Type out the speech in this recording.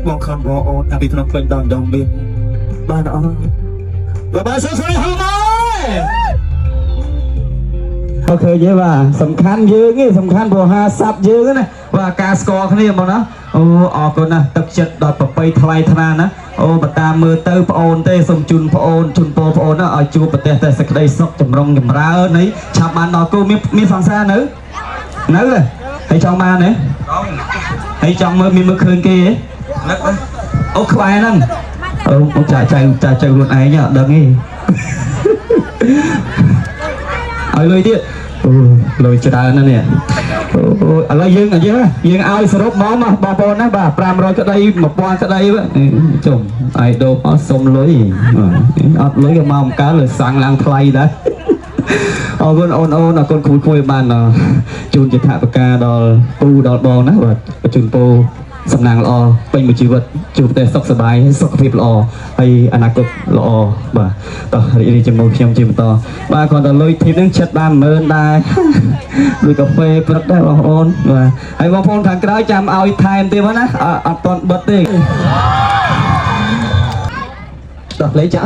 បងខំបងអូនអាពីក្នុងពេញដងដងមានបានអត់បាទសួស្ដីហៅមកអូខេយេបាទសំខាន់យើងនេះសំខាន់ព្រោះ50យើងណាបាទការស្គាល់គ្នាមកណាអូអរគុណណាទឹកចិត្តដល់ប្របីថ្លៃថ្លាណាអូបើតាមមើលទៅប្អូនទេសូមជូនប្អូនជូនពរប្អូនណាឲ្យជួបប្រទេសតែសេចក្តីសុខចម្រុងចម្រើននេះឆាប់បានដល់គូមានសង្សារនៅហើយចង់បានទេហើយចង់មើលមានមើលឃើញគេហ៎អូក្បែរហ្នឹងអូចាចៅខ្លួនឯងអត់ដឹងទេឲ្យលុយទៀតអូលុយច្រើនណាស់នេះអូឥឡូវយើងឲ្យសរុបមកបងប្អូនណាបាទ500ក្តី1000ក្តីចុំអាយដូបអត់សុំលុយអត់លុយក៏មកអំកើលើសាំងឡើងថ្លៃដែរអរគុណអូនអរគុណគួយបានជូនជាថវិកាដល់ពូដល់បងណាបាទជូនពូសំណាងល្អពេញមួយជីវិតជួបតែសុខសប្បាយសុខភាពល្អហើយអនាគតល្អបាទតោះរីករាយជាមួយខ្ញុំជាបន្តបាទគាត់ទៅលុយធីបនឹងចិត្តបាន10000ដែរលុយកាហ្វេព្រឹកដែរបងប្អូនបាទហើយបងប្អូនខាងក្រៅចាំឲ្យថែមទៀតណាអត់ទាន់បិទទេតោះលេខចា